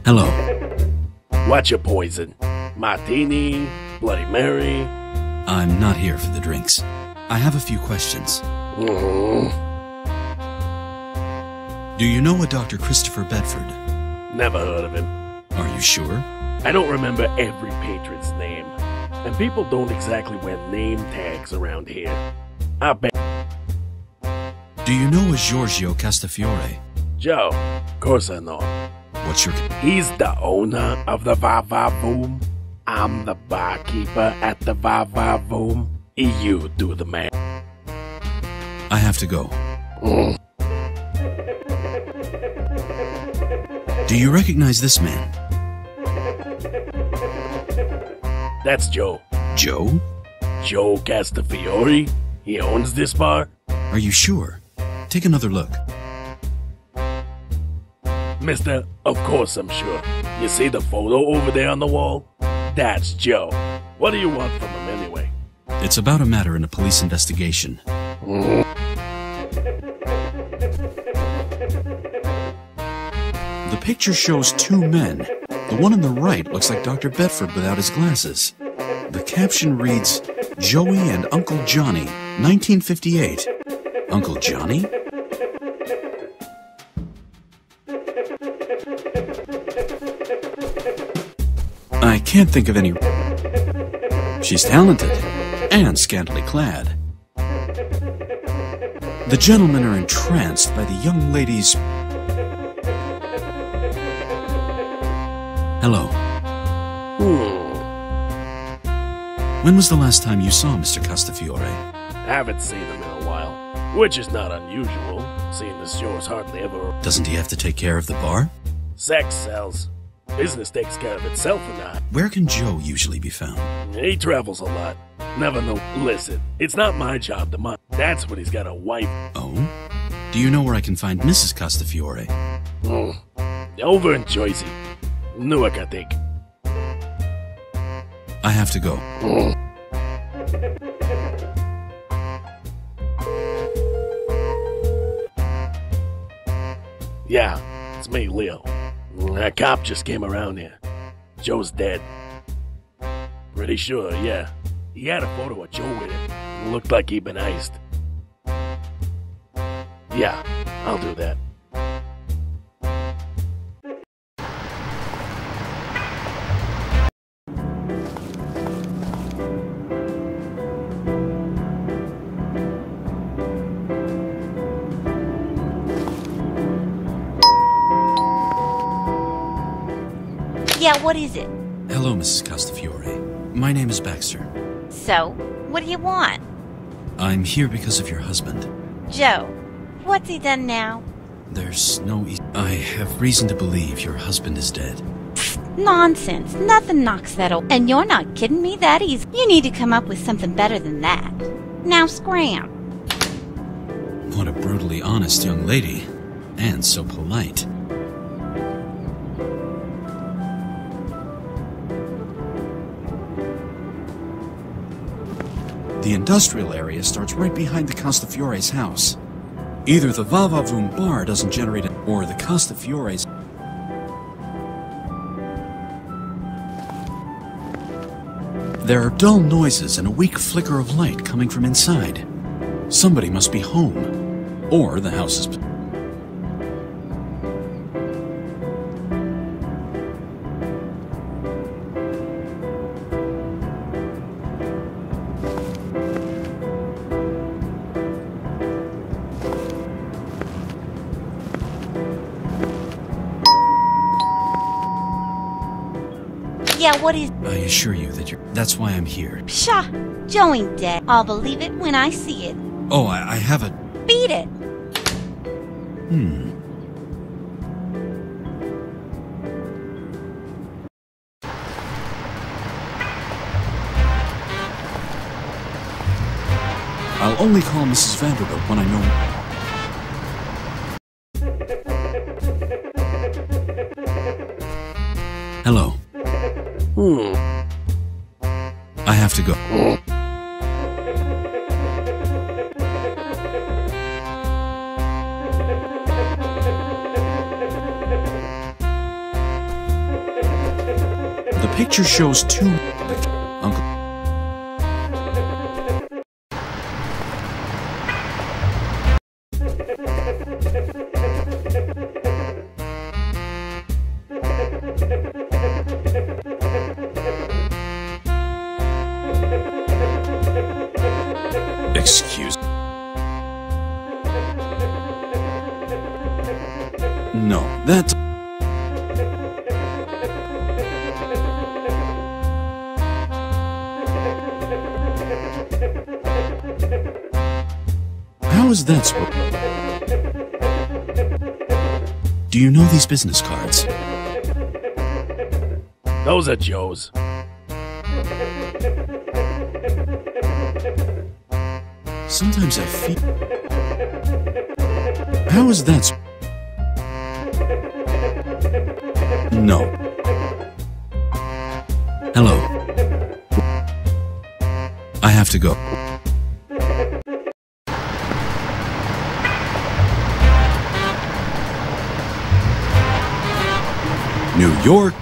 Hello. What's your poison? Martini? Bloody Mary? I'm not here for the drinks. I have a few questions. Do you know a Dr. Christopher Bedford? Never heard of him. Are you sure? I don't remember every patron's name. And people don't exactly wear name tags around here. I bet. Do you know a Giorgio Castafiore? Joe, of course I know him. What's your... He's the owner of the Va-Va-Voom. I'm the barkeeper at the Va-Va-Voom. You do the math. I have to go. Do you recognize this man? That's Joe. Joe? Joe Castafiore? He owns this bar? Are you sure? Take another look. Mister, of course I'm sure. You see the photo over there on the wall? That's Joe. What do you want from him anyway? It's about a matter in a police investigation. The picture shows two men. The one on the right looks like Dr. Bedford without his glasses. The caption reads, Joey and Uncle Johnny, 1958. Uncle Johnny? I can't think of any... She's talented and scantily clad. The gentlemen are entranced by the young lady's... Hello. When was the last time you saw Mr. Castafiore? Haven't seen him in a while, which is not unusual, seeing the show's hardly ever... Doesn't he have to take care of the bar? Sex sells. Business takes care of itself or not. Where can Joe usually be found? He travels a lot. Never know. Listen, it's not my job to mind. That's when he's got a wife. Oh? Do you know where I can find Mrs. Castafiore? Over in Jersey. Newark, I think. I have to go. Yeah, it's me, Leo. A cop just came around here. Joe's dead. Pretty sure, yeah. He had a photo of Joe with it. Looked like he'd been iced. Yeah, I'll do that. Yeah, what is it? Hello, Mrs. Castafiore. My name is Baxter. So, what do you want? I'm here because of your husband. Joe, what's he done now? There's no... I have reason to believe your husband is dead. Nonsense. Nothing knocks that old... And you're not kidding me that easy. You need to come up with something better than that. Now scram. What a brutally honest young lady. And so polite. The industrial area starts right behind the Castafiore's house. Either the Va-Va-Voom bar doesn't generate it, or the Castafiore's... There are dull noises and a weak flicker of light coming from inside. Somebody must be home, or the house is... Yeah, what is... I assure you that that's why I'm here. Pshaw! Joe ain't dead. I'll believe it when I see it. Oh, I have a... Beat it! I'll only call Mrs. Vanderbilt when I know... Hello. I have to go. The picture shows two... Uncle... Excuse... No, that's... How is that supposed... Do you know these business cards? Those are Joe's. Sometimes I feel... How is that supposed... No. Hello. I have to go. New York.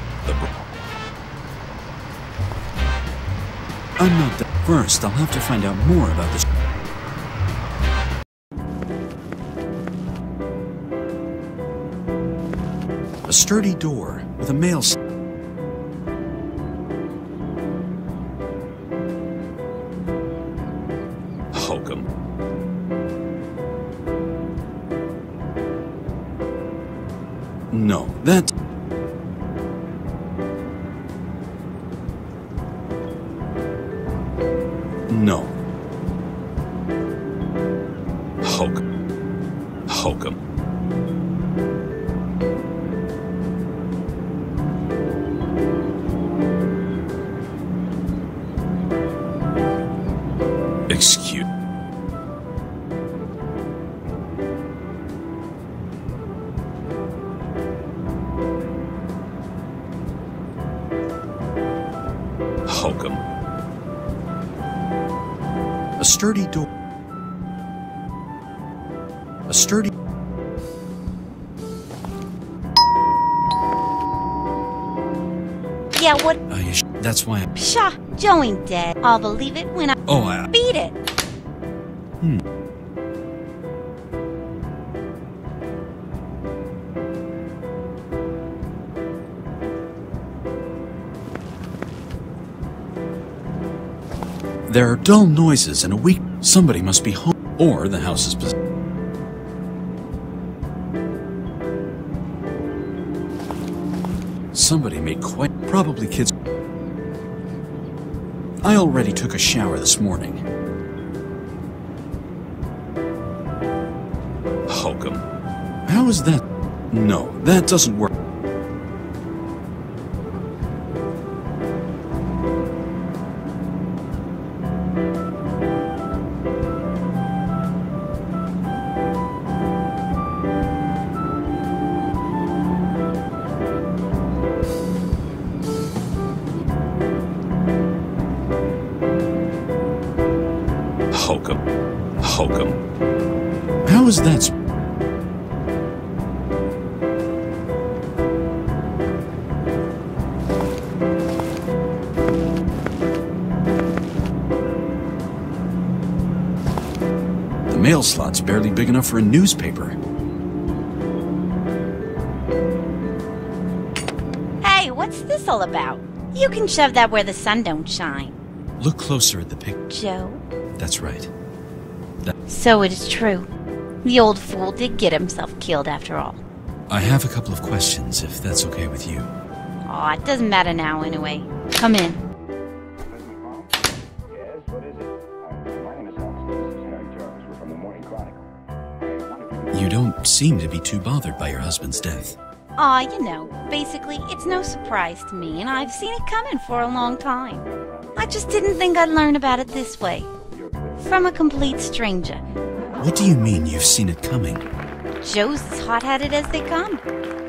I'm not the first. I'll have to find out more about this. A sturdy door with a mail... Hokum. No, that... No. Hokum. Hokum. Excuse. Hokum. A sturdy door. A sturdy... Yeah, what? That's why I'm... Pshaw, Joe ain't dead. I'll believe it when I... Oh, I... Beat it. There are dull noises and a weak... Somebody must be home, or the house is possessed. Somebody made quite... Probably kids... I already took a shower this morning. Hokum. How is that? No, that doesn't work. Hokum. Hokum. How is that? The mail slot's barely big enough for a newspaper. Hey, what's this all about? You can shove that where the sun don't shine. Look closer at the pic. Joe? That's right. So it is true. The old fool did get himself killed after all. I have a couple of questions, if that's okay with you. Aw, it doesn't matter now anyway. Come in. Yes, what is it? My name is Alex. This is Harry Jarvis. We're from the Morning Chronicle. You don't seem to be too bothered by your husband's death. Aw, you know, basically, it's no surprise to me, and I've seen it coming for a long time. I just didn't think I'd learn about it this way. From a complete stranger. What do you mean you've seen it coming? Joe's as hot-headed as they come.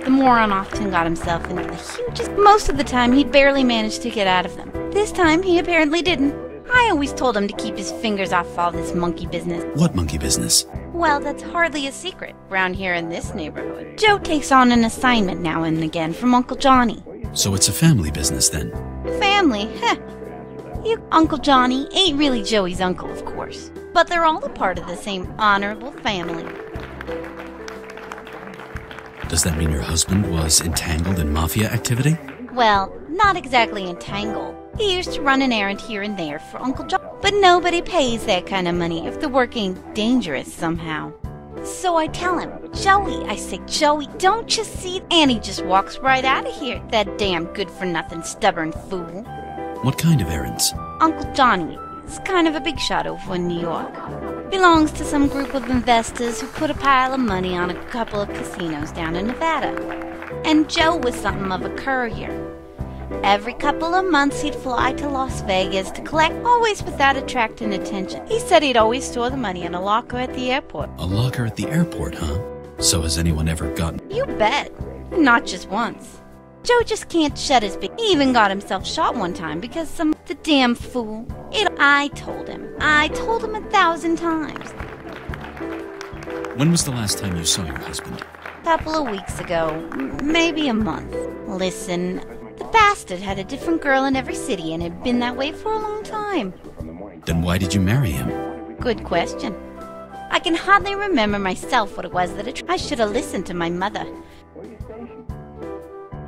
The moron often got himself into the hugest... Most of the time, he'd barely managed to get out of them. This time, he apparently didn't. I always told him to keep his fingers off all this monkey business. What monkey business? Well, that's hardly a secret around here in this neighborhood. Joe takes on an assignment now and again from Uncle Johnny. So it's a family business then? Family? Heh. You, Uncle Johnny, ain't really Joey's uncle, of course. But they're all a part of the same honorable family. Does that mean your husband was entangled in mafia activity? Well, not exactly entangled. He used to run an errand here and there for Uncle John. But nobody pays that kind of money if the work ain't dangerous somehow. So I tell him, Joey, I say, Joey, don't you see? And he just walks right out of here, that damn good-for-nothing stubborn fool. What kind of errands? Uncle Johnny is kind of a big shot over in New York. Belongs to some group of investors who put a pile of money on a couple of casinos down in Nevada. And Joe was something of a courier. Every couple of months he'd fly to Las Vegas to collect, always without attracting attention. He said he'd always store the money in a locker at the airport. A locker at the airport, huh? So has anyone ever gotten... You bet. Not just once. Joe just can't shut his beak. He even got himself shot one time because the damn fool. I told him 1,000 times. When was the last time you saw your husband? Couple of weeks ago, maybe a month. Listen, the bastard had a different girl in every city and had been that way for a long time. Then why did you marry him? Good question. I can hardly remember myself what it was that I should have listened to my mother.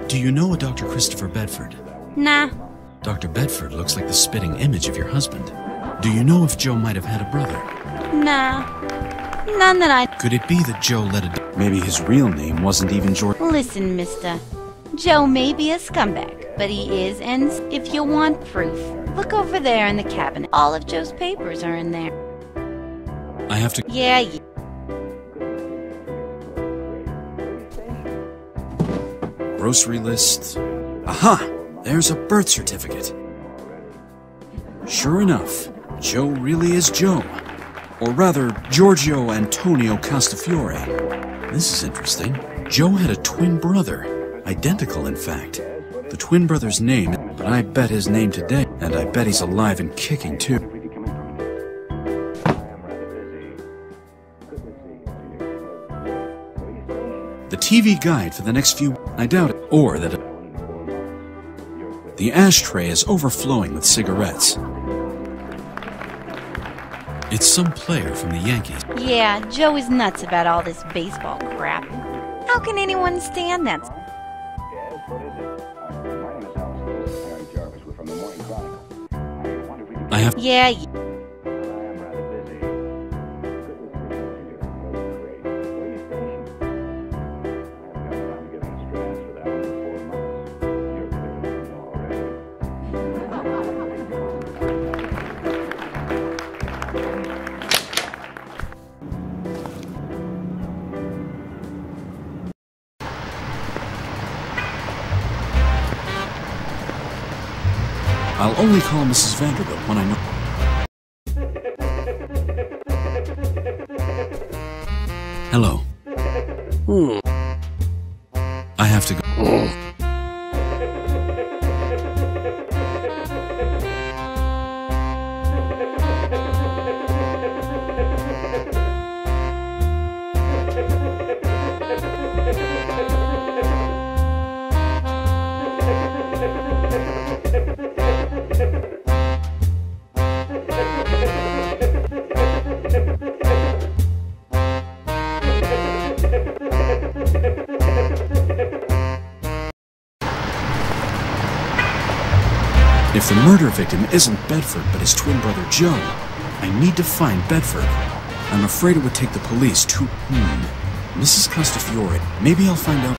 Do you know a Dr. Christopher Bedford? Nah. Dr. Bedford looks like the spitting image of your husband. Do you know if Joe might have had a brother? Nah. None that I... Could it be that Joe let a... Maybe his real name wasn't even George... Listen, mister. Joe may be a scumbag, but he is, and if you want proof, look over there in the cabinet. All of Joe's papers are in there. I have to... Yeah. Grocery list. Aha! There's a birth certificate. Sure enough, Joe really is Joe. Or rather, Giorgio Antonio Castafiore. This is interesting. Joe had a twin brother. Identical, in fact. The twin brother's name, but I bet his name today, and I bet he's alive and kicking, too. The TV guide for the next few... I doubt it. Or that... The ashtray is overflowing with cigarettes. It's some player from the Yankees. Yeah, Joe is nuts about all this baseball crap. How can anyone stand that? Yes, what is it? My name is Allison. Harry Jarvis. We're from the Morning Chronicle. I wonder if we could... I have... Yeah. I am rather busy. Great. Where are you stationed? I haven't got around to giving us drafts for that one in 4 months. You're clear to know already. I'll only call Mrs. Vanderbilt when I know... Hello. I have to go... If the murder victim isn't Bedford but his twin brother Joe, I need to find Bedford. I'm afraid it would take the police too... Mrs. Castafiore, maybe I'll find out...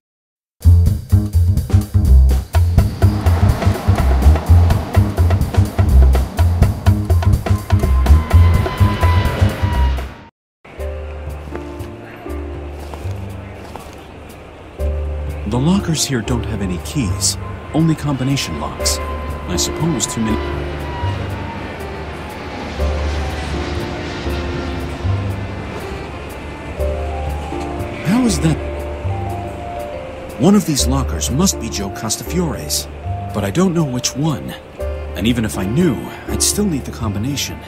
The lockers here don't have any keys, only combination locks. I suppose too many... How is that? One of these lockers must be Joe Castafiore's, but I don't know which one. And even if I knew, I'd still need the combination.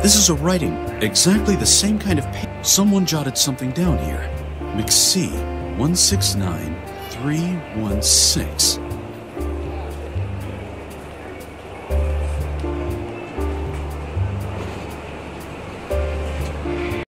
This is a writing, exactly the same kind of paper. Someone jotted something down here. McC 169316.